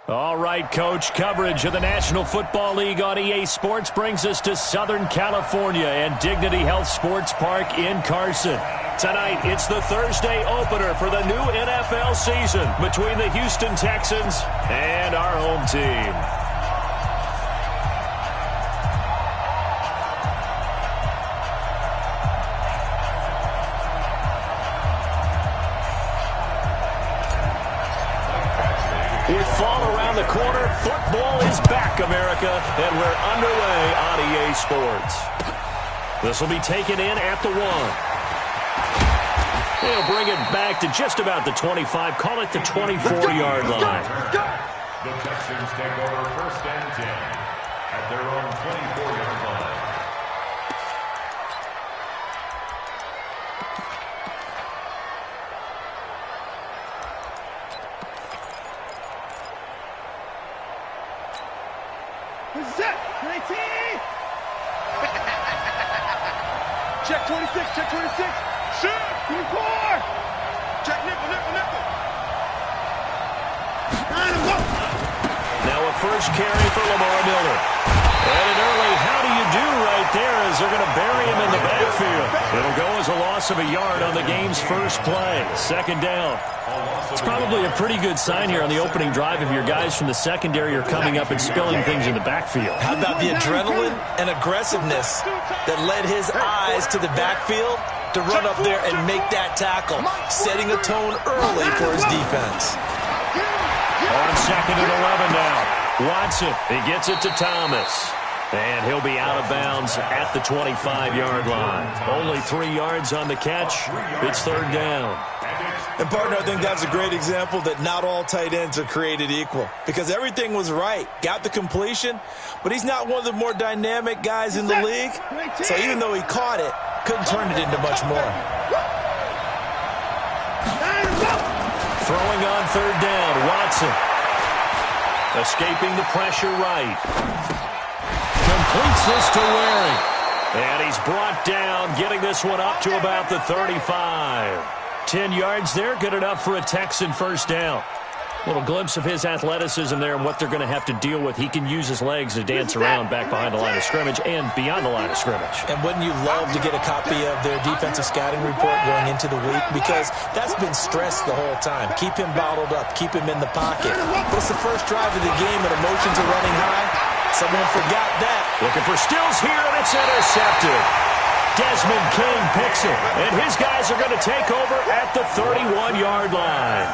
All right, Coach. Coverage of the National Football League on EA Sports brings us to Southern California and Dignity Health Sports Park in Carson. Tonight, it's the Thursday opener for the new NFL season between the Houston Texans and our home team. With fall around the corner, football is back, America, and we're underway on EA Sports. This will be taken in at the 1. They'll bring it back to just about the 25, call it the 24-yard line. The Texans take over 1st and 10 at their own 24-yard line. Check 26, check 26. Shoot! 24! Check nickel. Now a first carry for Lamar Miller. And an early how do you do right there as they're going to bury him in the backfield. It'll go as a loss of a yard on the game's first play. 2nd down. It's probably a pretty good sign here on the opening drive if your guys from the secondary are coming up and spilling things in the backfield. How about the adrenaline and aggressiveness that led his eyes to the backfield to run up there and make that tackle, setting a tone early for his defense. On 2nd and 11 now. Watson, he gets it to Thomas. And he'll be out of bounds at the 25-yard line. Only 3 yards on the catch. It's 3rd down. And, partner, I think that's a great example that not all tight ends are created equal. Because everything was right. Got the completion, but he's not one of the more dynamic guys in the league. So even though he caught it, couldn't turn it into much more. Throwing on 3rd down, Watson. Escaping the pressure right. Completes this to Waring. And he's brought down, getting this one up to about the 35. 10 yards there, good enough for a Texan 1st down. Little glimpse of his athleticism there and what they're going to have to deal with. He can use his legs to dance around back behind the line of scrimmage and beyond the line of scrimmage. And wouldn't you love to get a copy of their defensive scouting report going into the week? Because that's been stressed the whole time. Keep him bottled up. Keep him in the pocket. But it's the first drive of the game and emotions are running high. Someone forgot that. Looking for Stills here, and it's intercepted. Desmond King picks it, and his guys are going to take over at the 31-yard line.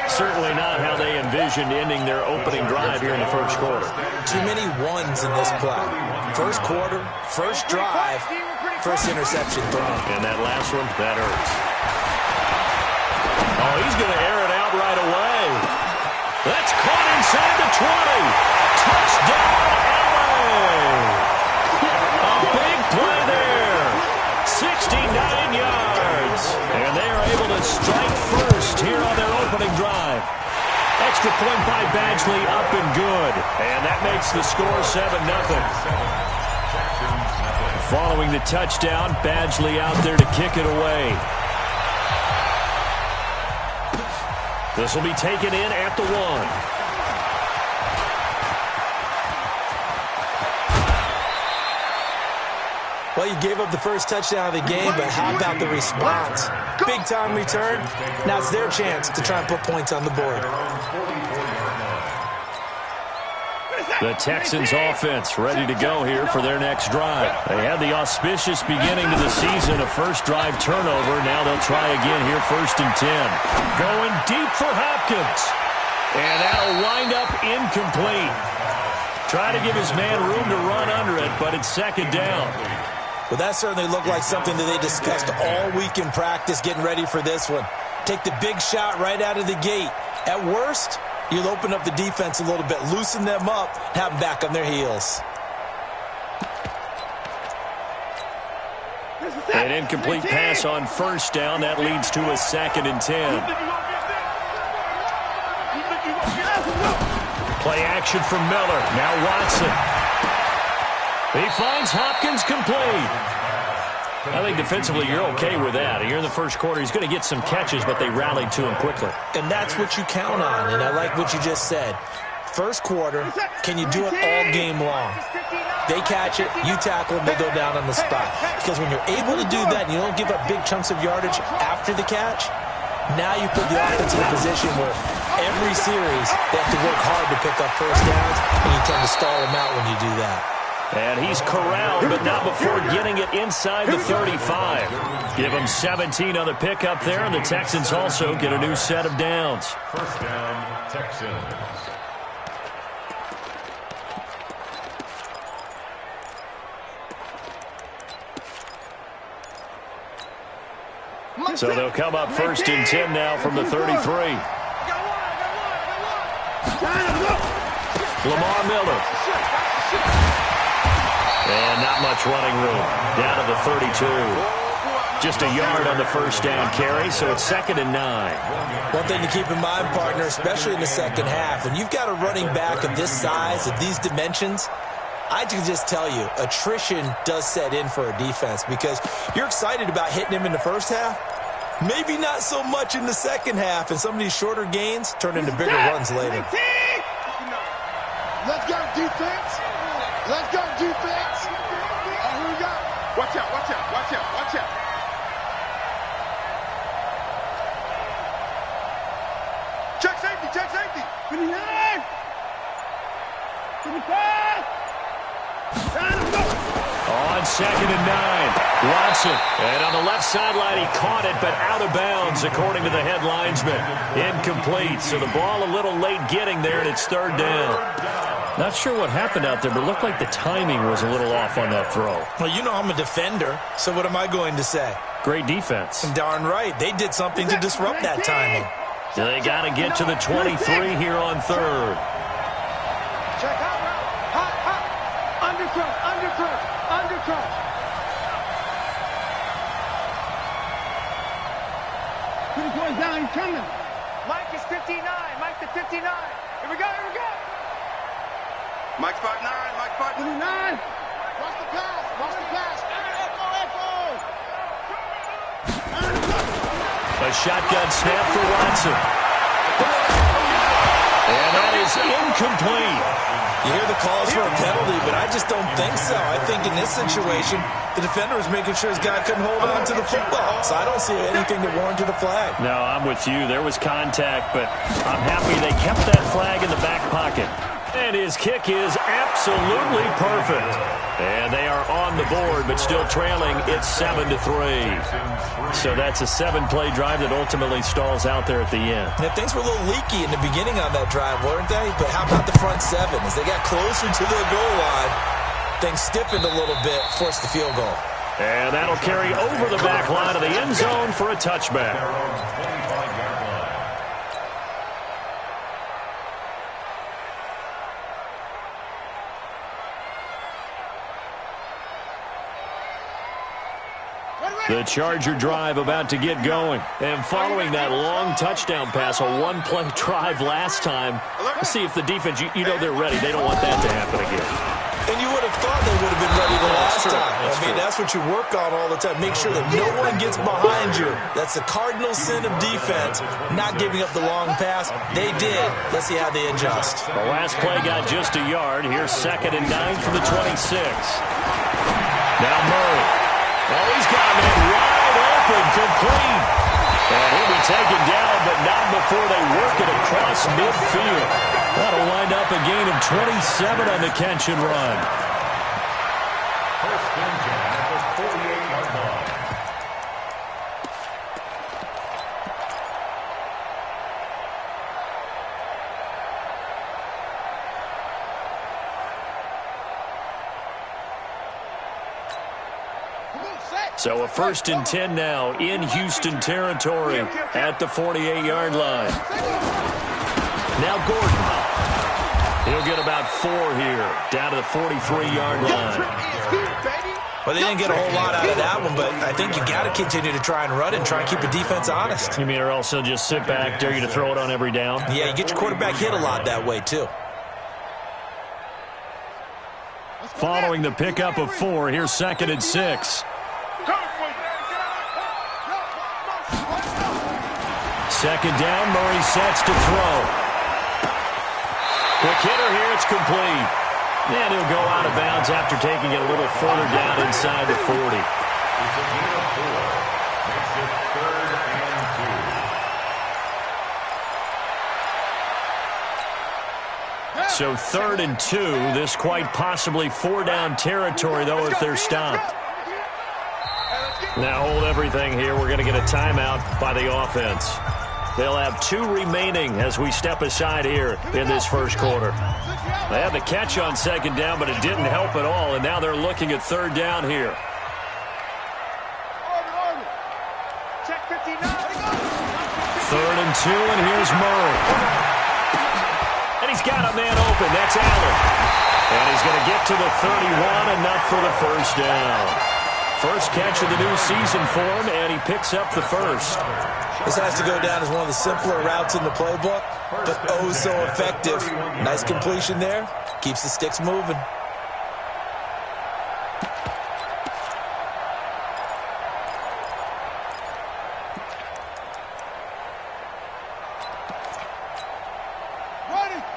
Certainly not how they envisioned ending their opening drive here in the first quarter. Too many ones in this play. First quarter, first drive, first interception thrown. And that last one, that hurts. Oh, he's going to air it out right away. That's caught inside the 20. Touchdown, LA. A big play there. 69 yards. And they are able to strike first here on their opening drive. Extra point by Badgley, up and good. And that makes the score 7-0. Following the touchdown, Badgley out there to kick it away. This will be taken in at the 1. Well, you gave up the first touchdown of the game, but how about the response? Big-time return. Now it's their chance to try and put points on the board. The Texans offense ready to go here for their next drive. They had the auspicious beginning to the season, a first drive turnover. Now they'll try again here, 1st and 10. Going deep for Hopkins. And that'll wind up incomplete. Try to give his man room to run under it, but it's 2nd down. Well, that certainly looked like something that they discussed all week in practice getting ready for this one. Take the big shot right out of the gate. At worst, you'll open up the defense a little bit, loosen them up, have them back on their heels. An incomplete pass on 1st down. That leads to a 2nd and 10. Play action from Miller. Now Watson. He finds Hopkins complete. I think defensively you're okay with that. You're in the first quarter. He's going to get some catches, but they rallied to him quickly. And that's what you count on, and I like what you just said. First quarter, can you do it all game long? They catch it, you tackle them, they go down on the spot. Because when you're able to do that and you don't give up big chunks of yardage after the catch, now you put the offense in a position where every series they have to work hard to pick up first downs, and you tend to stall them out when you do that. And he's corralled, but not before getting it inside the 35. Give him 17 on the pickup there, and the Texans also get a new set of downs. First down, Texans. So they'll come up first and 10 now from the 33. Lamar Miller. And not much running room. Down to the 32. Just a yard on the first down carry, so it's 2nd and 9. One thing to keep in mind, partner, especially in the second half, when you've got a running back of this size, of these dimensions, I can just tell you, attrition does set in for a defense because you're excited about hitting him in the first half. Maybe not so much in the second half, and some of these shorter gains turn into bigger runs later. Let's go, defense. Let's go, defense. Oh, here we go. Watch out, watch out, watch out, watch out. Check safety, check safety. 29. 25. On 2nd and 9. Watson. And on the left sideline, he caught it, but out of bounds, according to the head linesman. Incomplete. So the ball a little late getting there, and it's 3rd down. Not sure what happened out there, but it looked like the timing was a little off on that throw. Well, you know I'm a defender, so what am I going to say? Great defense. And darn right. They did something to disrupt that timing. So they got to get to the 23 here on 3rd. Check out, hot, hot. Undercross, undercross, undercross. Put his boys down, he's coming. Mike is 59, Mike to 59. Here we go, here we go. Mike spot 9, Mike spot 59. Watch the pass, watch the pass. Echo, echo. A shotgun snap for Watson. And that is incomplete. You hear the calls for a penalty, but I just don't think so. I think in this situation, the defender was making sure his guy couldn't hold on to the football. So I don't see anything that warranted a flag. No, I'm with you. There was contact, but I'm happy they kept that flag in the back pocket. And his kick is absolutely perfect. And they are on the board, but still trailing. It's 7-3. So that's a 7-play drive that ultimately stalls out there at the end. Now, things were a little leaky in the beginning on that drive, weren't they? But how about the front 7? As they got closer to the goal line, things stiffened a little bit, forced the field goal. And that'll carry over the back line of the end zone for a touchback. The Charger drive about to get going. And following that long touchdown pass, a one-play drive last time, let's see if the defense, you know they're ready. They don't want that to happen again. And you would have thought they would have been ready the last time. I mean, that's what you work on all the time. Make sure that no one gets behind you. That's the cardinal sin of defense, not giving up the long pass. They did. Let's see how they adjust. The last play got just a yard. Here's 2nd and 9 from the 26. Now Murray. Oh, he's got it wide open, complete. And he'll be taken down, but not before they work it across midfield. That'll wind up a gain of 27 on the catch and run. First and 10 at the 48-yard line. So a 1st and 10 now in Houston territory at the 48-yard line. Now Gordon. He'll get about 4 here, down to the 43-yard line. Well, they didn't get a whole lot out of that one, but I think you got to continue to try and run it and try and keep the defense honest. You mean or else they'll just sit back, dare you to throw it on every down? Yeah, you get your quarterback hit a lot that way, too. Following the pickup of 4, here's 2nd and 6. second down, Murray sets to throw. Quick hitter here, it's complete. And he'll go out of bounds after taking it a little further down inside the 40. It's a gain of 4. Makes it 3rd and 2. So 3rd and 2. This quite possibly 4-down territory, though, if they're stopped. Now hold everything here. We're going to get a timeout by the offense. They'll have 2 remaining as we step aside here in this first quarter. They had the catch on second down, but it didn't help at all, and now they're looking at 3rd down here. Check 59. 3rd and 2, and here's Murray. And he's got a man open. That's Allen. And he's going to get to the 31, enough for the first down. First catch of the new season for him, and he picks up the first. This has to go down as one of the simpler routes in the playbook, but oh so effective. Nice completion there. Keeps the sticks moving.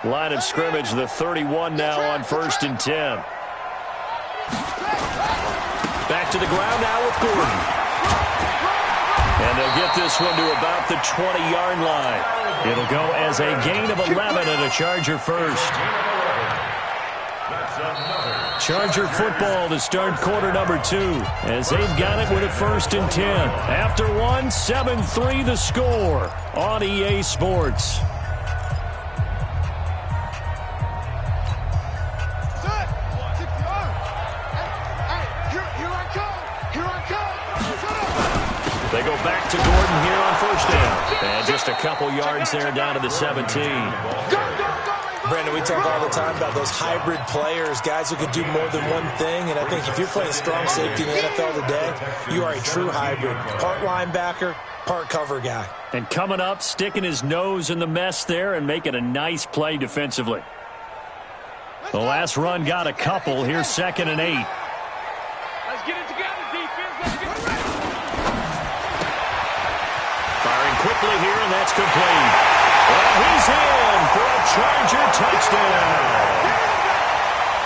Line of scrimmage, the 31 now on 1st and 10. Back to the ground now with Gordon. And they'll get this one to about the 20-yard line. It'll go as a gain of 11 and a Charger first. Charger football to start quarter number 2 as they've got it with a 1st and 10. After one, 7-3 the score on EA Sports. They go back to Gordon here on 1st down. And just a couple yards there down to the 17. Brandon, we talk all the time about those hybrid players, guys who can do more than one thing. And I think if you're playing strong safety in the NFL today, you are a true hybrid. Part linebacker, part cover guy. And coming up, sticking his nose in the mess there and making a nice play defensively. The last run got a couple. Here's 2nd and 8. Let's get it together, defense. Let's get it ready. Firing quickly here, and that's complete. Well, he's in for a Charger touchdown.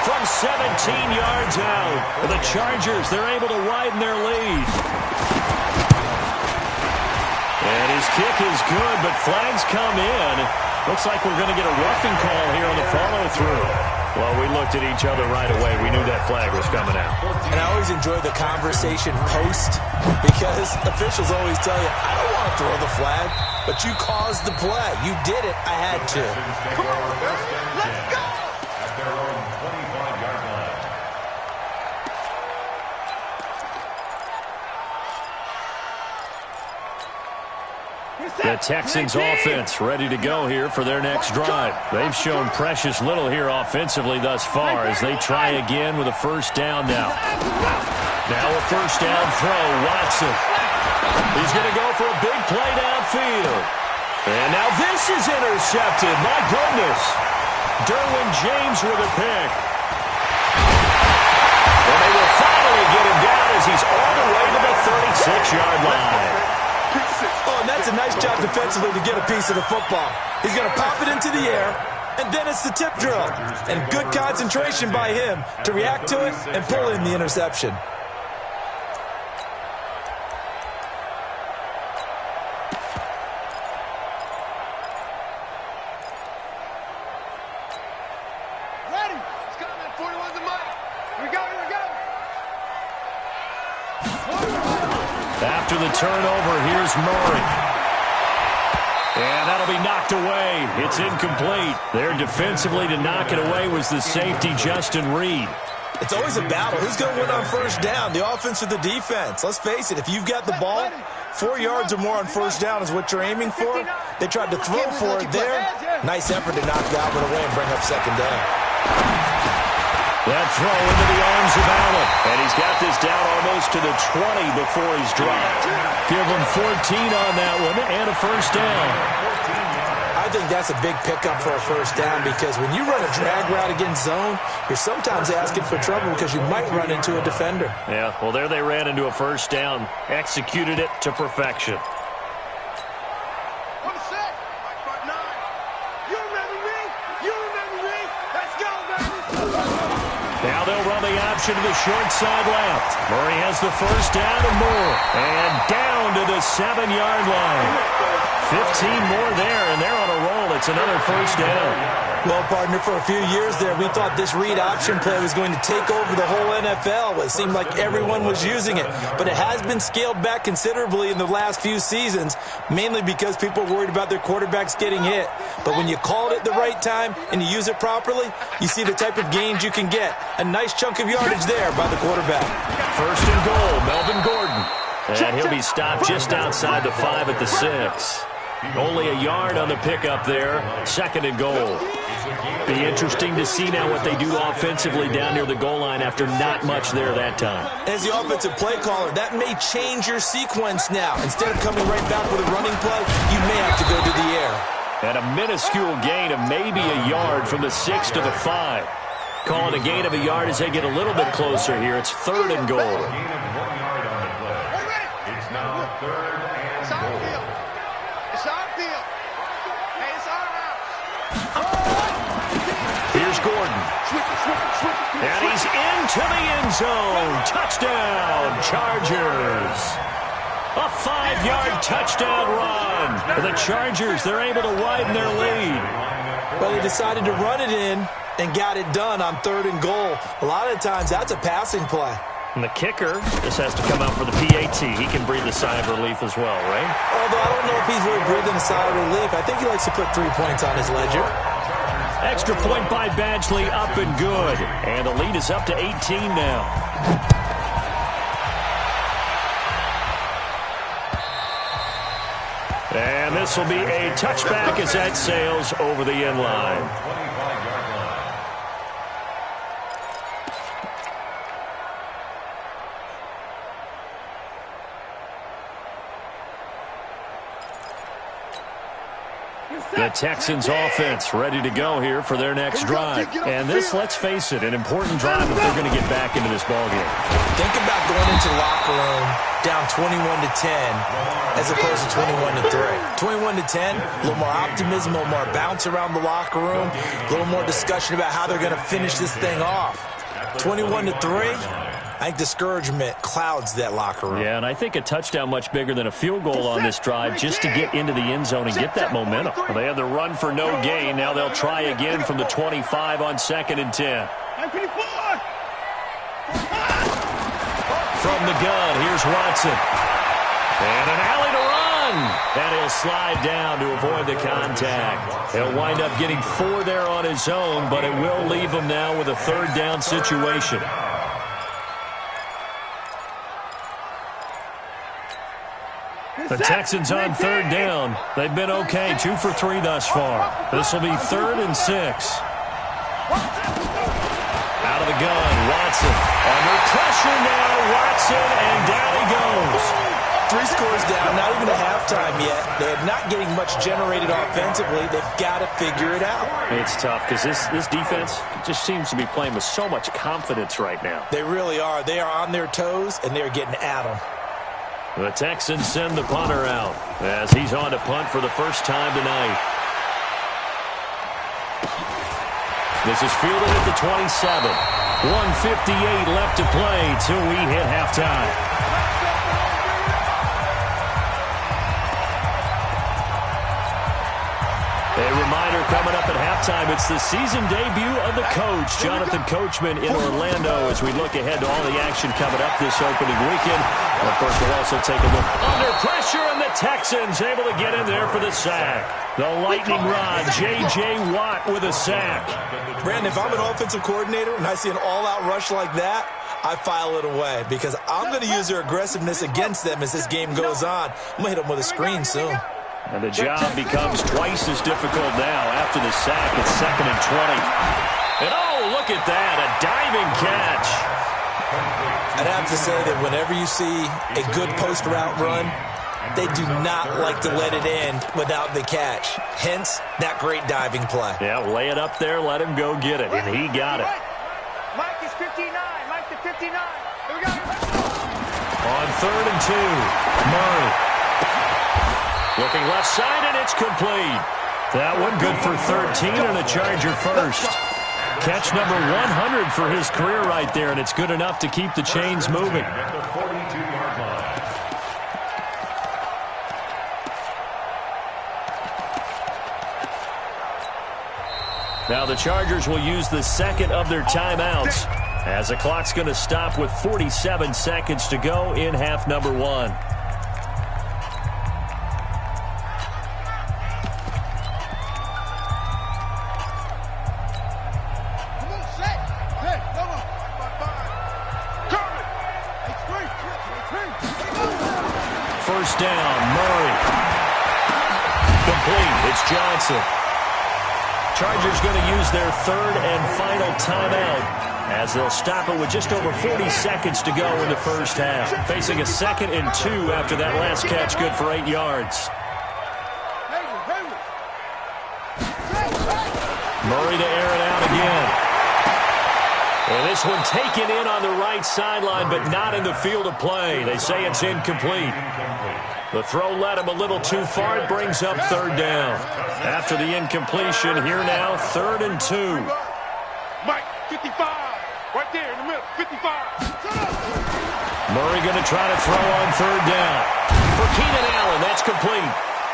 From 17 yards out, the Chargers, they're able to widen their lead. And his kick is good, but flags come in. Looks like we're going to get a roughing call here on the follow-through. Well, we looked at each other right away. We knew that flag was coming out. And I always enjoy the conversation post because officials always tell you, I don't want to throw the flag, but you caused the play. You did it. I had to. Come on, let's go. At their own 25-yard line. The Texans offense ready to go here for their next drive. They've shown precious little here offensively thus far as they try again with a 1st down now. Now a 1st down throw, Watson. He's going to go for a big play downfield. And now this is intercepted. My goodness. Derwin James with a pick. And they will finally get him down as he's all the way to the 36-yard line. Oh, and that's a nice job defensively to get a piece of the football. He's going to pop it into the air, and then it's the tip drill. And good concentration by him to react to it and pull in the interception. Ready. Let's go, man. 41's the mic. Here we go, here we go. After the turnover, here's Murray. And that'll be knocked away. It's incomplete. There defensively to knock it away was the safety, Justin Reed. It's always a battle. Who's going to win on 1st down, the offense or the defense? Let's face it, if you've got the ball, 4 yards or more on 1st down is what you're aiming for. They tried to throw for it there. Nice effort to knock that one away and bring up 2nd down. That throw into the arms of Allen. And he's got this down almost to the 20 before he's dropped. Give him 14 on that one and a 1st down. I think that's a big pickup for a 1st down because when you run a drag route against zone, you're sometimes asking for trouble because you might run into a defender. Yeah, well, there they ran into a 1st down. Executed it to perfection. Now they'll run the option to the short side left. Murray has the first down and more. And down to the 7-yard line. 15 more there, and they're on a roll. It's another first down. Well, partner, for a few years there, we thought this read option play was going to take over the whole NFL. It seemed like everyone was using it. But it has been scaled back considerably in the last few seasons, mainly because people are worried about their quarterbacks getting hit. But when you call it at the right time and you use it properly, you see the type of gains you can get. A nice chunk of yardage there by the quarterback. First and goal, Melvin Gordon. And he'll be stopped just outside the 5 at the 6. Only a yard on the pickup there. Second and goal. Be interesting to see now what they do offensively down near the goal line after not much there that time. As the offensive play caller, that may change your sequence now. Instead of coming right back with a running play, you may have to go to the air. And a minuscule gain of maybe a yard from the 6 to the 5. Calling a gain of a yard as they get a little bit closer here. It's third and goal. It's now third and goal. It's our field. Hey, it's our house. Here's Gordon. And he's into the end zone. Touchdown, Chargers. A 5-yard touchdown run. The Chargers, they're able to widen their lead. Well, they decided to run it in and got it done on third and goal. A lot of times, that's a passing play. And the kicker just has to come out for the PAT. He can breathe a sigh of relief as well, right? Although I don't know if he's really breathing a sigh of relief. I think he likes to put 3 points on his ledger. Extra point by Badgley, up and good. And the lead is up to 18 now. And this will be a touchback as that sails over the end line. The Texans offense ready to go here for their next drive. And this, let's face it, an important drive if they're going to get back into this ballgame. Think about going into the locker room down 21-10 as opposed to 21-3. 21-10, a little more optimism, a little more bounce around the locker room, a little more discussion about how they're going to finish this thing off. 21-3. I think discouragement clouds that locker room. Yeah, and I think a touchdown much bigger than a field goal on this drive just to get into the end zone and get that momentum. They had the run for no gain. Now they'll try again from the 25 on 2nd and 10. From the gun, here's Watson. And an alley to run. And he'll slide down to avoid the contact. He'll wind up getting 4 there on his own, but it will leave him now with a third down situation. The Texans on third down. They've been okay, 2 for 3 thus far. This will be 3rd and 6. Out of the gun, Watson. Under pressure now, Watson, and down he goes. 3 scores down, not even a halftime yet. They're not getting much generated offensively. They've got to figure it out. It's tough because this defense just seems to be playing with so much confidence right now. They really are. They are on their toes, and they're getting at them. The Texans send the punter out as he's on to punt for the first time tonight. This is fielded at the 27. 1:58 left to play till we hit halftime. A reminder coming up at halftime, it's the season debut of the coach, Jonathan Coachman, in Orlando, as we look ahead to all the action coming up this opening weekend. And of course, we'll also take a look under pressure, and the Texans able to get in there for the sack. The lightning rod, J.J. Watt with a sack. Brandon, if I'm an offensive coordinator and I see an all-out rush like that, I file it away because I'm going to use their aggressiveness against them as this game goes on. I'm going to hit them with a screen soon. And the job becomes twice as difficult now after the sack. It's 2nd and 20. And oh, look at that, a diving catch. I'd have to say that whenever you see a good post route run, they do not like to let it end without the catch. Hence, that great diving play. Yeah, lay it up there, let him go get it, and he got it. Mike is 59. Mike to 59. Here we go. On 3rd and 2, Murray. Looking left side, and it's complete. That one good for 13 and a Charger first. Catch number 100 for his career right there, and it's good enough to keep the chains moving. At the 42-yard line. Now the Chargers will use the second of their timeouts as the clock's going to stop with 47 seconds to go in half number 1. First down, Murray. Complete. It's Johnson. Chargers going to use their third and final timeout as they'll stop it with just over 40 seconds to go in the first half. Facing a 2nd and 2 after that last catch, good for 8 yards. Murray to air it out again. And this one taken in on the right sideline, but not in the field of play. They say it's incomplete. The throw led him a little too far. It brings up third down. After the incompletion, here now, 3rd and 2. Mike, 55. Right there in the middle, 55. Murray going to try to throw on 3rd down. For Keenan Allen, that's complete.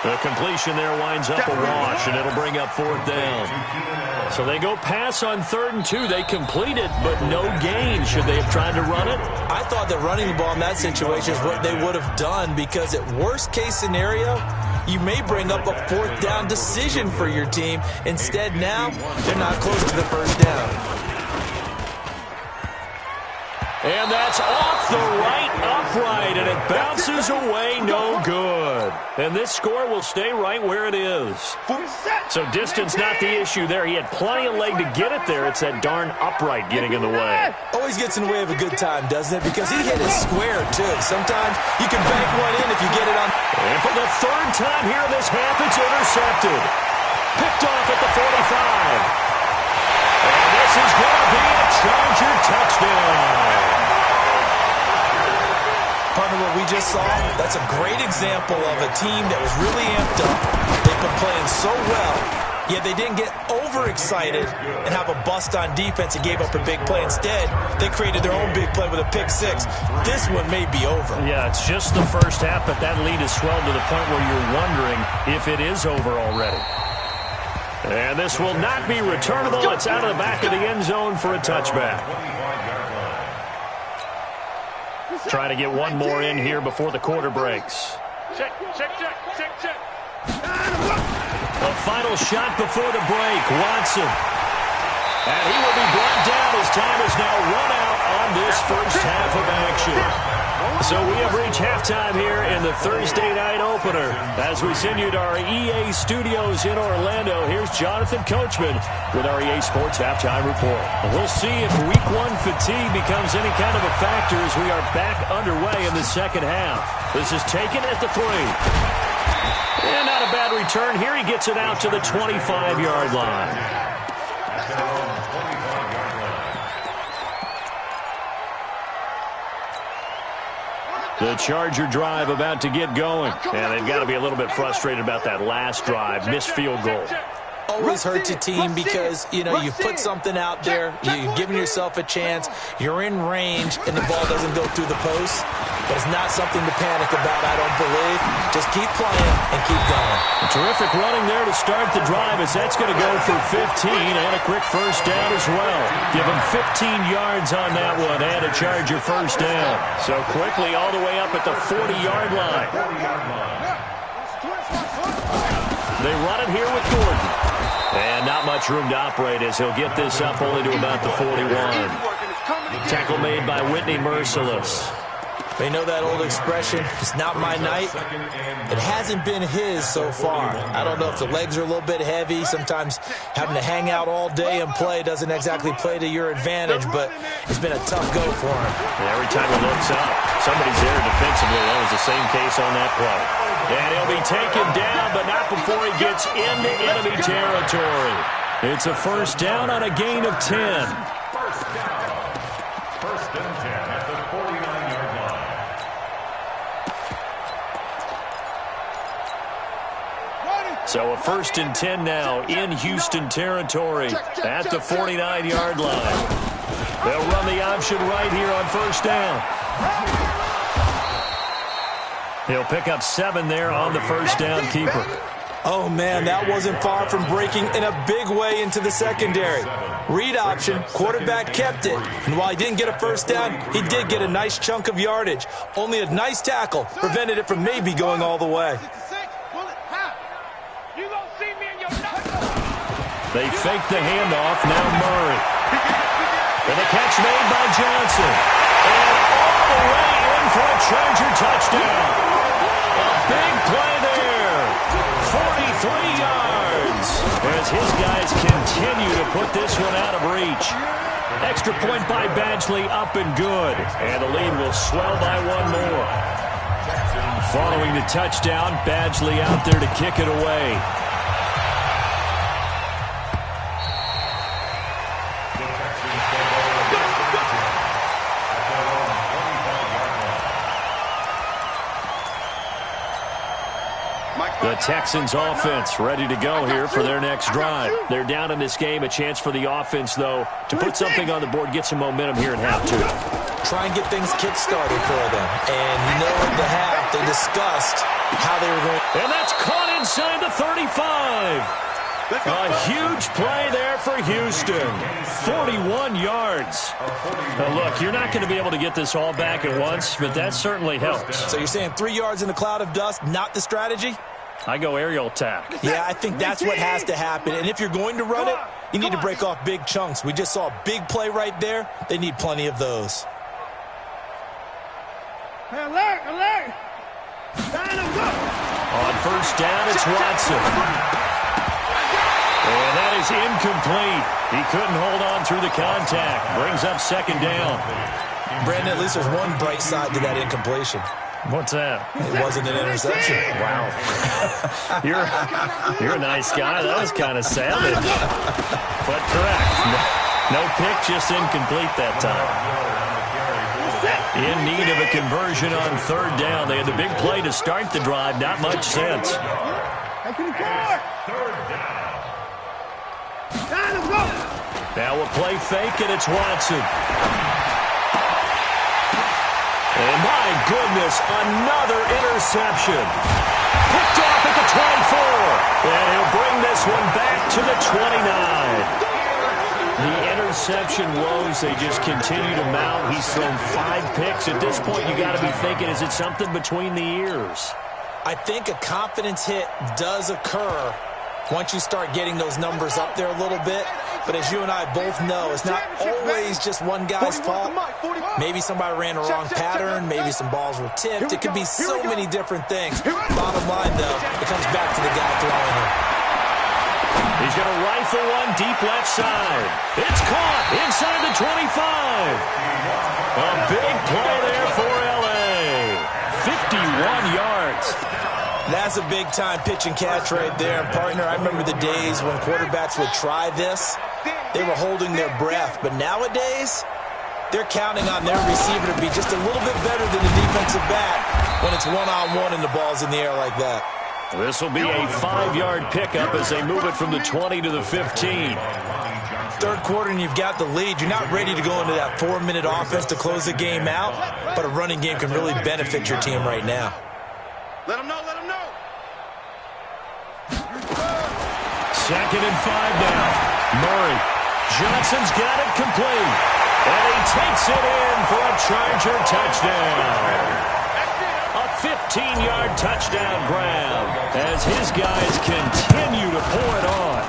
The completion there winds up a wash, and it'll bring up 4th down. So they go pass on 3rd and 2. They complete it, but no gain. Should they have tried to run it? I thought that running the ball in that situation is what they would have done, because at worst case scenario, you may bring up a 4th down decision for your team. Instead, now they're not close to the first down. And that's off the right upright, and it bounces away, no good. And this score will stay right where it is. So distance not the issue there. He had plenty of leg to get it there. It's that darn upright getting in the way. Always gets in the way of a good time, doesn't it? Because he hit it square, too. Sometimes you can bank one in if you get it on. And for the 3rd time here in this half, it's intercepted. Picked off at the 45. And this is going to be a Charger touchdown. Partner, what we just saw, that's a great example of a team that was really amped up. They've been playing so well, yet they didn't get overexcited and have a bust on defense and gave up a big play. Instead, they created their own big play with a pick 6. This one may be over. Yeah, it's just the first half, but that lead is swelled to the point where you're wondering if it is over already. And this will not be returnable. It's out of the back of the end zone for a touchback. Trying to get one more in here before the quarter breaks. Check. A final shot before the break. Watson. And he will be brought down as time is now run out on this first half of action. So we have reached halftime here in the Thursday night opener. As we send you to our EA studios in Orlando, here's Jonathan Coachman with our EA Sports Halftime Report. We'll see if Week 1 fatigue becomes any kind of a factor as we are back underway in the second half. This is taken at the 3. And not a bad return here. He gets it out to the 25-yard line. The Charger drive about to get going. And they've got to be a little bit frustrated about that last drive. Missed field goal. Always hurts a team because, you know, you've put something out there, you've given yourself a chance, you're in range, and the ball doesn't go through the post. But it's not something to panic about, I don't believe. Just keep playing and keep going. Terrific running there to start the drive as that's going to go for 15 and a quick first down as well. Give him 15 yards on that one and a Charger first down. So quickly all the way up at the 40-yard line. They run it here with Gordon. And not much room to operate as he'll get this up only to about the 41. Tackle made by Whitney Merciless. They know that old expression, it's not my night. It hasn't been his so far. I don't know if the legs are a little bit heavy. Sometimes having to hang out all day and play doesn't exactly play to your advantage, but it's been a tough go for him. And every time he looks up, somebody's there defensively. That was the same case on that play. And he'll be taken down, but not before he gets into enemy territory. It's a first down on a gain of 10. First and 10 at the 49-yard line. So a 1st and 10 now in Houston territory at the 49-yard line. They'll run the option right here on 1st down. He'll pick up 7 there on the 1st down keeper. Oh, man, that wasn't far from breaking in a big way into the secondary. Read option, quarterback kept it. And while he didn't get a 1st down, he did get a nice chunk of yardage. Only a nice tackle prevented it from maybe going all the way. They fake the handoff, now Murray. And a catch made by Johnson. And all the way in for a Charger touchdown. A big play there. 43 yards. As his guys continue to put this one out of reach. Extra point by Badgley, up and good. And the lead will swell by 1 more. Following the touchdown, Badgley out there to kick it away. The Texans offense ready to go here for their next drive. They're down in this game. A chance for the offense, though, to put something on the board, get some momentum here in half 2. Try and get things kick-started for them. And you know at the half, they discussed how they were going. And that's caught inside the 35. A huge play there for Houston. 41 yards. Now, look, you're not going to be able to get this all back at once, but that certainly helps. So you're saying 3 yards in a cloud of dust, not the strategy? I go aerial attack. Yeah, I think that's what has to happen. And if you're going to run it, you need to break off big chunks. We just saw a big play right there. They need plenty of those. Hey, alert, alert. On 1st down, it's Watson. And that is incomplete. He couldn't hold on through the contact. Brings up 2nd down. Brandon, at least there's one bright side to that incompletion. What's that? It wasn't an interception. Wow. You're a nice guy. That was kind of savage. But correct. No pick, just incomplete that time. In need of a conversion on 3rd down. They had the big play to start the drive. Not much sense. Now a play fake, and it's Watson. And my goodness, another interception. Picked off at the 24. And he'll bring this one back to the 29. The interception woes, they just continue to mount. He's thrown 5 picks. At this point, you got to be thinking, is it something between the ears? I think a confidence hit does occur once you start getting those numbers up there a little bit. But as you and I both know, it's not always just one guy's fault. Maybe somebody ran a wrong pattern. Maybe some balls were tipped. It could be so many different things. Bottom line, though, it comes back to the guy throwing it. He's going to rifle one deep left side. It's caught inside the 25. A big play there for L.A. 51 yards. That's a big-time pitch and catch right there. And, partner, I remember the days when quarterbacks would try this. They were holding their breath. But nowadays, they're counting on their receiver to be just a little bit better than the defensive back when it's one-on-one and the ball's in the air like that. This will be a 5-yard pickup as they move it from the 20 to the 15. 3rd quarter and you've got the lead. You're not ready to go into that 4-minute offense to close the game out, but a running game can really benefit your team right now. Let them know, let them know. 2nd and 5 now. Murray. Johnson's got it complete. And he takes it in for a Charger touchdown. A 15-yard touchdown grab as his guys continue to pour it on.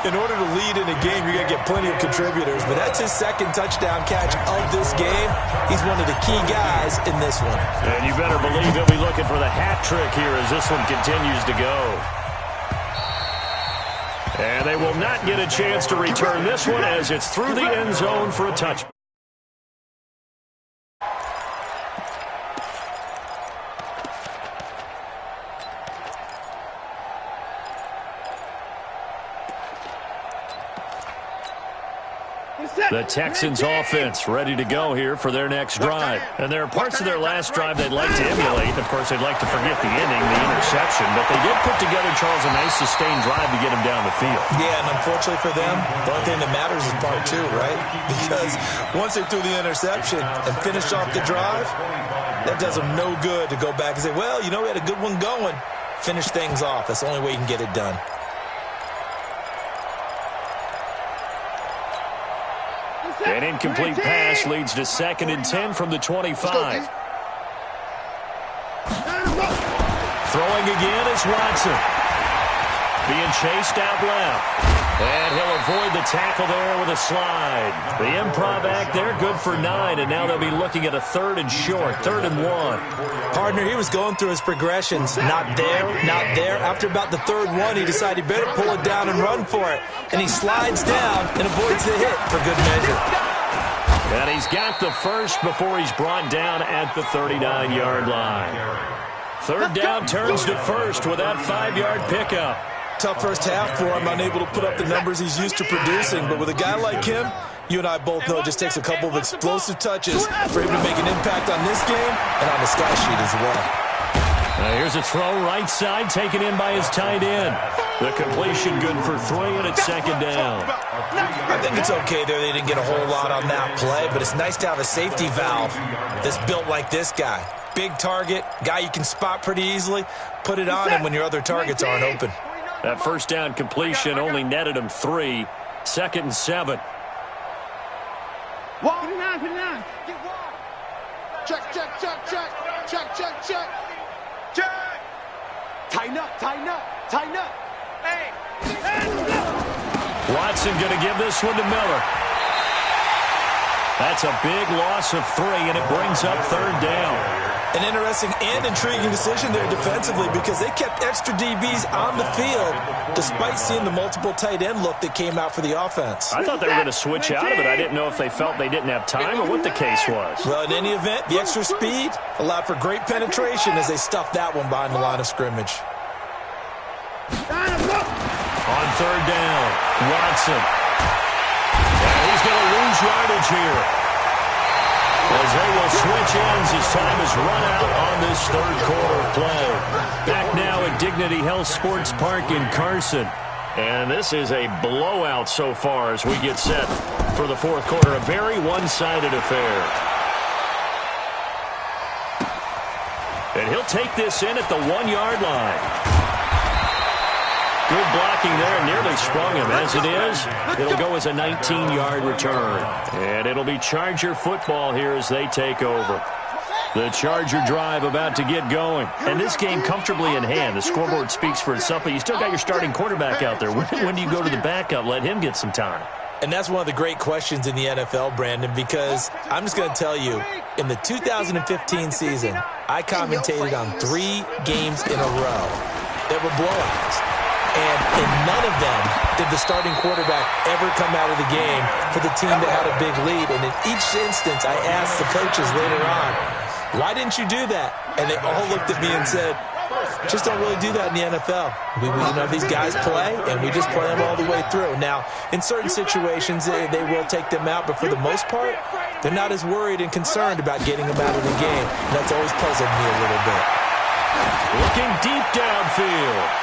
In order to lead in a game, you're going to get plenty of contributors, but that's his 2nd touchdown catch of this game. He's one of the key guys in this one. And you better believe he'll be looking for the hat trick here as this one continues to go. And they will not get a chance to return this one as it's through the end zone for a touchback. The Texans offense ready to go here for their next drive. And there are parts of their last drive they'd like to emulate. Of course, they'd like to forget the inning, the interception. But they did put together, Charles, a nice sustained drive to get him down the field. Yeah, and unfortunately for them, the only thing that matters is part two, right? Because once they threw the interception and finished off the drive, that does them no good to go back and say, well, you know, we had a good one going. Finish things off. That's the only way you can get it done. An incomplete pass leads to 2nd and 10 from the 25. Throwing again is Watson. Being chased out left. And he'll avoid the tackle there with a slide. The improv act there, good for 9, and now they'll be looking at a 3rd and short, 3rd and 1. Partner, he was going through his progressions. Not there, not there. After about the 3rd one, he decided he better pull it down and run for it. And he slides down and avoids the hit for good measure. And he's got the first before he's brought down at the 39-yard line. 3rd down turns to 1st with that 5-yard pickup. Tough first half for him, unable to put up the numbers he's used to producing. But with a guy like him, you and I both know it just takes a couple of explosive touches for him to make an impact on this game and on the stat sheet as well. Here's a throw right side, taken in by his tight end. The completion good for 3, and it's 2nd down. I think it's okay there. They didn't get a whole lot on that play, but it's nice to have a safety valve that's built like this guy. Big target, guy you can spot pretty easily. Put it on him when your other targets aren't open. That first down completion only netted him 3. 2nd and 7. Check. Tighten up. Hey. Watson going to give this one to Miller. That's a big loss of 3, and it brings up 3rd down. An interesting and intriguing decision there defensively because they kept extra DBs on the field despite seeing the multiple tight end look that came out for the offense. I thought they were going to switch out of it. I didn't know if they felt they didn't have time or what the case was. Well, in any event, the extra speed allowed for great penetration as they stuffed that one behind the line of scrimmage. On 3rd down, Watson. And he's going to lose yardage here, as they will switch ends as time is run out on this 3rd quarter of play. Back now at Dignity Health Sports Park in Carson. And this is a blowout so far as we get set for the 4th quarter. A very one-sided affair. And he'll take this in at the 1-yard line. Good blocking there, and nearly sprung him. As it is, it'll go as a 19-yard return. And it'll be Charger football here as they take over. The Charger drive about to get going. And this game comfortably in hand. The scoreboard speaks for itself, but you still got your starting quarterback out there. When do you go to the backup? Let him get some time. And that's one of the great questions in the NFL, Brandon, because I'm just going to tell you, in the 2015 season, I commentated on 3 games in a row that were blowouts. And in none of them did the starting quarterback ever come out of the game for the team that had a big lead. And in each instance, I asked the coaches later on, why didn't you do that? And they all looked at me and said, just don't really do that in the NFL. We these guys play, and we just play them all the way through. Now, in certain situations, they will take them out, but for the most part, they're not as worried and concerned about getting them out of the game. And that's always puzzled me a little bit. Looking deep downfield.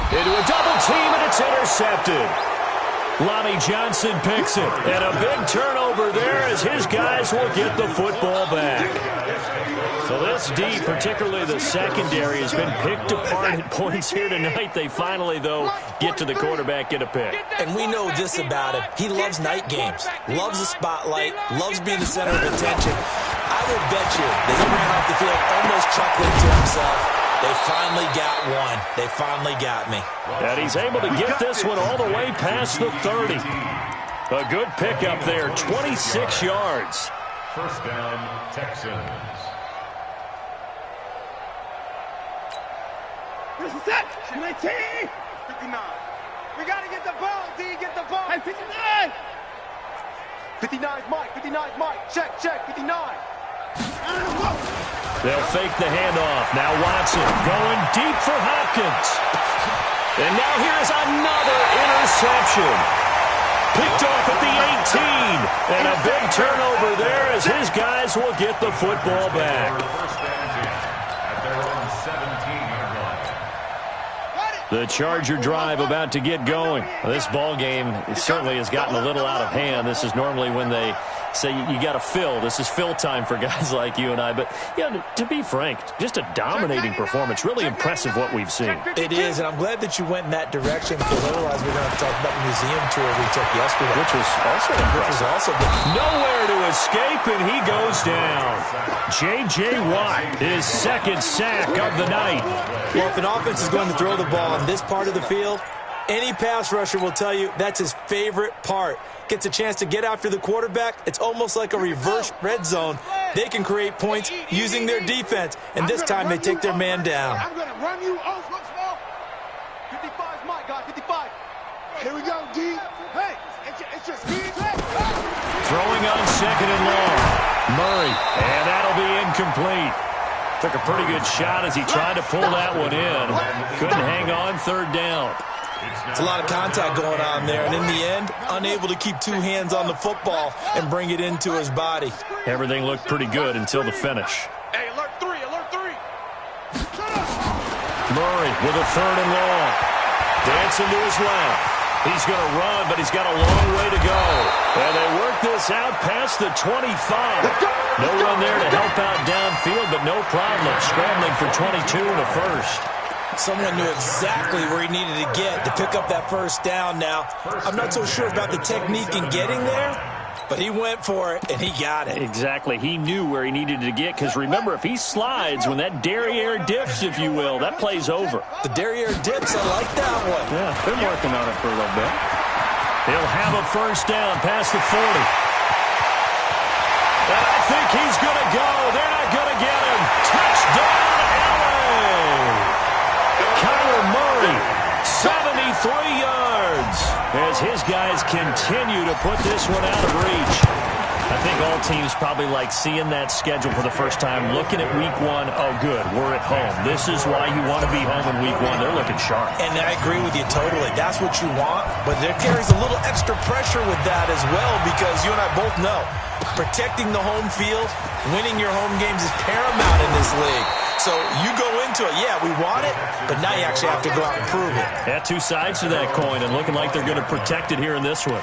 Into a double team, and it's intercepted. Lonnie Johnson picks it. And a big turnover there as his guys will get the football back. So this D, particularly the secondary, has been picked apart at points here tonight. They finally, though, get to the quarterback, get a pick. And we know this about him. He loves night games, loves the spotlight, loves being the center of attention. I will bet you that he ran off the field almost chuckling to himself. They finally got one. They finally got me. And he's able to get this one all the way past the 30. A good pickup there, 26 yards. 1st down, Texans. This is it. 59. We got to get the ball, D. Get the ball. Hey, 59. 59's Mike. 59's Mike. Check. 59. They'll fake the handoff. Now Watson going deep for Hopkins. And now here's another interception. Picked off at the 18. And a big turnover there as his guys will get the football back. First and 10 at their own 17-yard line. The Charger drive about to get going. This ball game certainly has gotten a little out of hand. This is normally when they say you got to fill. This is fill time for guys like you and I. But, yeah, to be frank, just a dominating performance. Really impressive what we've seen. It is, and I'm glad that you went in that direction because otherwise we're going to have to talk about the museum tour we took yesterday. Which was also impressive. Nowhere to escape, and he goes down. J.J. Watt, his second sack of the night. Well, if an offense is going to throw the ball on this part of the field, any pass rusher will tell you that's his favorite part. Gets a chance to get after the quarterback. It's almost like a reverse red zone. They can create points using their defense, and this time they take their man down. I'm going to run you off. Look small. 55 is my guy. 55. Here we go, D. Hey, it's just me. Throwing on second and long. Murray, and that'll be incomplete. Took a pretty good shot as he tried to pull that one in. Couldn't hang on third down. It's a lot of contact going on there, and in the end, unable to keep two hands on the football and bring it into his body. Everything looked pretty good until the finish. Hey, alert 3, alert 3. Murray with a third and long. Dancing to his left. He's going to run, but he's got a long way to go. And they work this out past the 25. No run there to help out downfield, but no problem. Scrambling for 22 in the first. Someone knew exactly where he needed to get to pick up that first down now. I'm not so sure about the technique in getting there, but he went for it, and he got it. Exactly. He knew where he needed to get, because remember, if he slides, when that derriere dips, if you will, that play's over. The derriere dips, I like that one. Yeah, been working on it for a little bit. He'll have a first down past the 40. And I think he's going to go. They're not going to get him. Touchdown, LA! Kyler Murray, 73 yards, as his guys continue to put this one out of reach. I think all teams probably like seeing that schedule for the first time, looking at week one. Oh, good, we're at home. This is why you want to be home in week one. They're looking sharp. And I agree with you totally. That's what you want, but there carries a little extra pressure with that as well, because you and I both know protecting the home field, winning your home games is paramount in this league. So you go into it, yeah, we want it, but now you actually have to go out and prove it. Yeah, two sides to that coin, and looking like they're going to protect it here in this one.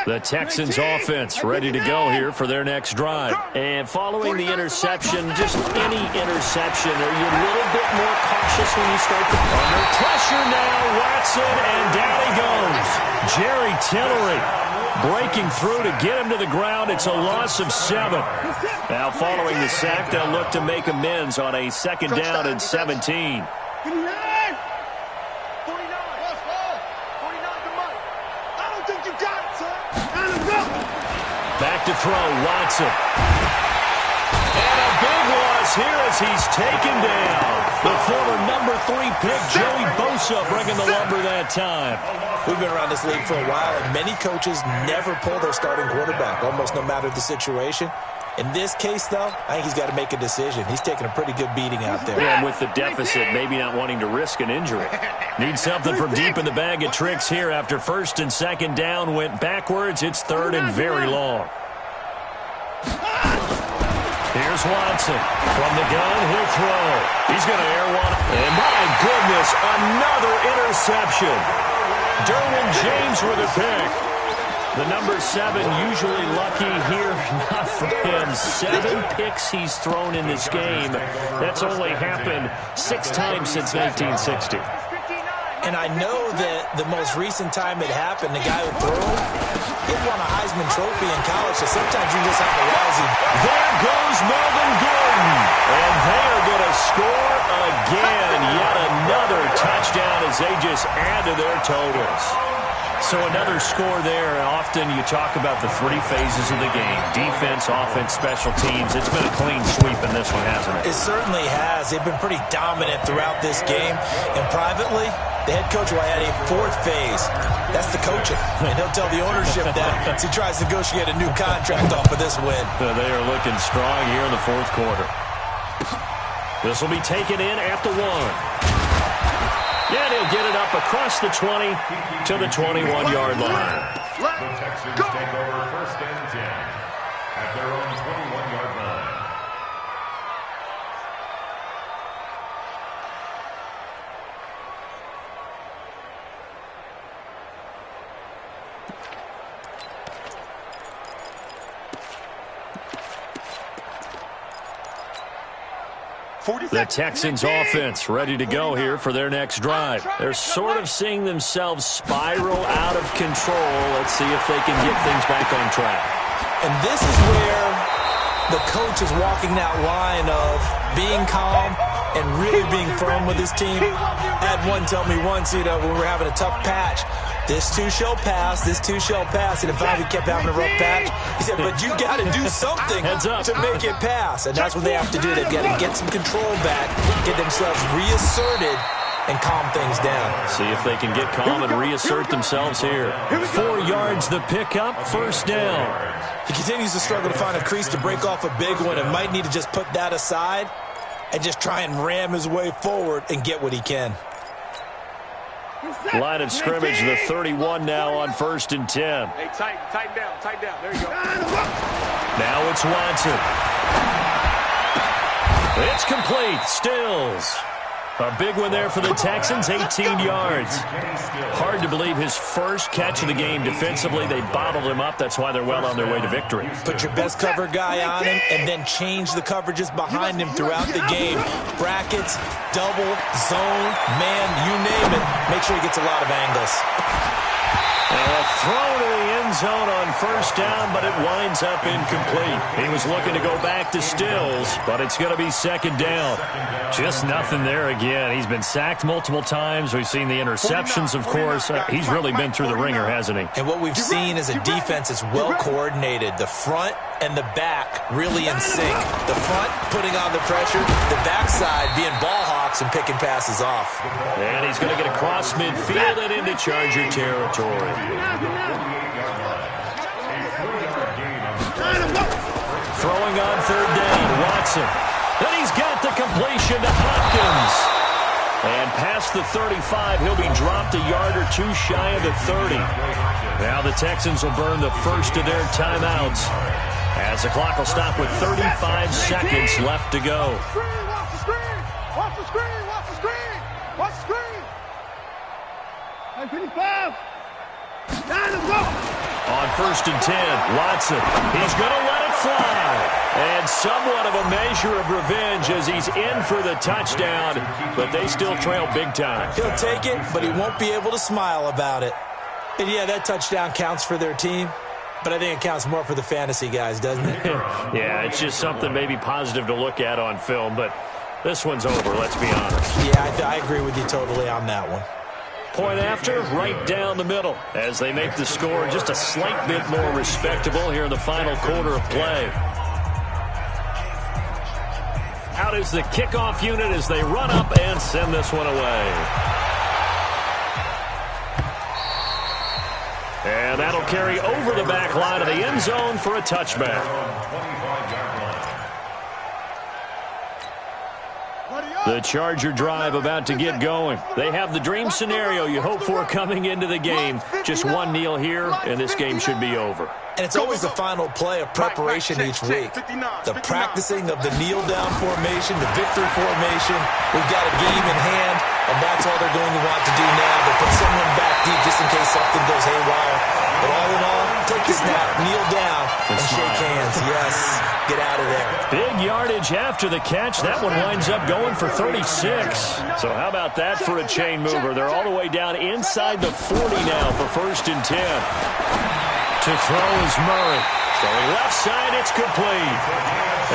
The Texans offense ready to go here for their next drive. And following the interception, just any interception, are you a little bit more cautious when you start to under pressure now? Watson, and down he goes. Jerry Tillery breaking through to get him to the ground. It's a loss of 7. Now following the sack, they'll look to make amends on a second down and 17. Back to throw, Watson. And a big loss here as he's taken down. The former number 3 pick, Joey Bosa, bringing the lumber that time. We've been around this league for a while, and many coaches never pull their starting quarterback, almost no matter the situation. In this case, though, I think he's got to make a decision. He's taking a pretty good beating out there. Yeah, and with the deficit, maybe not wanting to risk an injury. Need something from deep in the bag of tricks here after first and second down went backwards. It's third and very long. Here's Watson. From the gun, he'll throw. He's going to air one. And my goodness, another interception. Derwin James with a pick. The number 7 usually lucky here, not for him. 7 picks he's thrown in this game. That's only happened 6 times since 1960. And I know that the most recent time it happened, the guy who threw him, he won a Heisman Trophy in college, so sometimes you just have a lousy. There goes Melvin Gordon. And they are going to score again. Yet another touchdown as they just add to their totals. So another score there, and often you talk about the three phases of the game. Defense, offense, special teams. It's been a clean sweep in this one, hasn't it? It certainly has. They've been pretty dominant throughout this game. And privately, the head coach will add a fourth phase. That's the coaching. And he'll tell the ownership that as he tries to negotiate a new contract off of this win. They are looking strong here in the fourth quarter. This will be taken in at the 1. Yeah, he'll get it up across the 20 to the 21-yard line. The Texans take over first and 10 at their own 21-yard line. The Texans offense ready to go here for their next drive. They're sort of seeing themselves spiral out of control. Let's see if they can get things back on track. And this is where the coach is walking that line of being calm and really being firm with his team. I had one tell me once, when we were having a tough patch, this too shall pass, this too shall pass. And if I kept having a rough patch, he said, but you got to do something to make it pass. And that's what they have to do. They've got to get some control back, get themselves reasserted, and calm things down. See if they can get calm and reassert themselves here. 4 yards the pickup, first down. He continues to struggle to find a crease to break off a big one and might need to just put that aside and just try and ram his way forward and get what he can. Line of scrimmage, the 31 now on first and 10. Hey, tighten down. There you go. Now it's Watson. It's complete. Stills. A big one there for the Texans, 18 yards. Hard to believe his first catch of the game defensively. They bottled him up. That's why they're well on their way to victory. Put your best cover guy on him and then change the coverages behind him throughout the game. Brackets, double, zone, man, you name it. Make sure he gets a lot of angles. And a throw to the end zone on first down, but it winds up incomplete. He was looking to go back to Stills, but it's going to be second down. Just nothing there again. He's been sacked multiple times. We've seen the interceptions, of course. He's really been through the ringer, hasn't he? And what we've seen is a defense is well coordinated. The front and the back really in sync. The front putting on the pressure, the backside being ball hawks and picking passes off. And he's going to get across midfield and into Charger territory. Throwing on third down, Watson. And he's got the completion to Hopkins. And past the 35, he'll be dropped a yard or two shy of the 30. Now the Texans will burn the first of their timeouts, as the clock will stop with 35 seconds left to go. Watch the screen! Watch the screen! Watch the screen! Watch the screen! 55! On first and 10, Watson. He's going to let it fly. And somewhat of a measure of revenge as he's in for the touchdown, but they still trail big time. He'll take it, but he won't be able to smile about it. And yeah, that touchdown counts for their team, but I think it counts more for the fantasy guys, doesn't it? Yeah, it's just something maybe positive to look at on film, but this one's over, let's be honest. Yeah, I agree with you totally on that one. Point after, right down the middle, as they make the score just a slight bit more respectable here in the final quarter of play. Out is the kickoff unit as they run up and send this one away. And that'll carry over the back line of the end zone for a touchback. The Charger drive about to get going. They have the dream scenario you hope for coming into the game. Just one kneel here, and this game should be over. And it's always the final play of preparation each week. The practicing of the kneel-down formation, the victory formation. We've got a game in hand, and that's all they're going to want to do now. To put someone back deep just in case something goes haywire. But all in all, take the snap, kneel down, and shake hands. Yes, get out of there. Big yardage after the catch. That one winds up going for 36. So how about that for a chain mover? They're all the way down inside the 40 now for first and 10. To throw is Murray. Throwing left side, it's complete.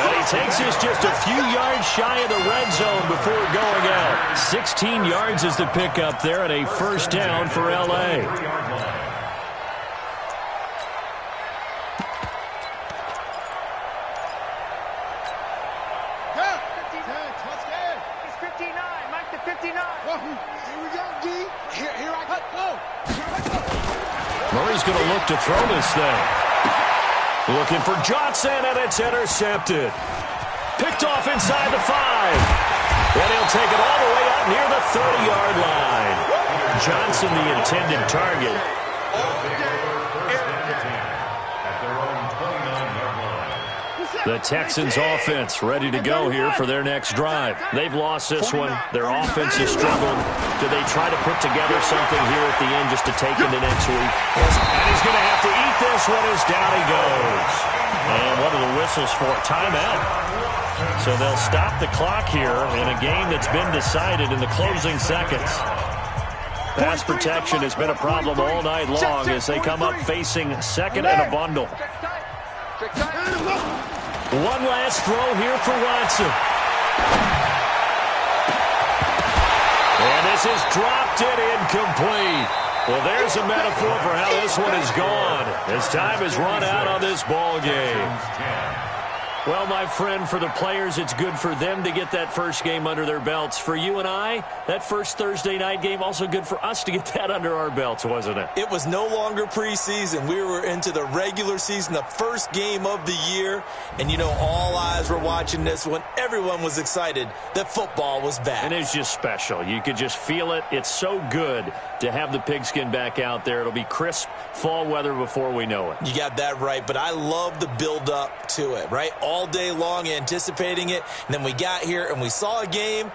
And he takes us just a few yards shy of the red zone before going out. 16 yards is the pickup there and a first down for L.A. we go, D. Here I go. Murray's going to look to throw this thing. Looking for Johnson, and it's intercepted. Picked off inside the 5. And he'll take it all the way up near the 30-yard line. Johnson, the intended target. The Texans offense ready to go here for their next drive. They've lost this one. Their offense has struggled. Do they try to put together something here at the end just to take into next week? And he's going to have to eat this one as down he goes. And what are the whistles for? Timeout. So they'll stop the clock here in a game that's been decided in the closing seconds. Pass protection has been a problem all night long as they come up facing second and a bundle. One last throw here for Watson. And this is dropped it incomplete. Well, there's a metaphor for how this one is gone as time has run out on this ball game. Well, my friend, for the players, it's good for them to get that first game under their belts. For you and I, that first Thursday night game, also good for us to get that under our belts, wasn't it? It was no longer preseason. We were into the regular season, the first game of the year. And, you know, all eyes were watching this one. Everyone was excited that football was back. And it's just special. You could just feel it. It's so good to have the pigskin back out there. It'll be crisp fall weather before we know it. You got that right, but I love the build-up to it, right? All day long anticipating it, and then we got here and we saw a game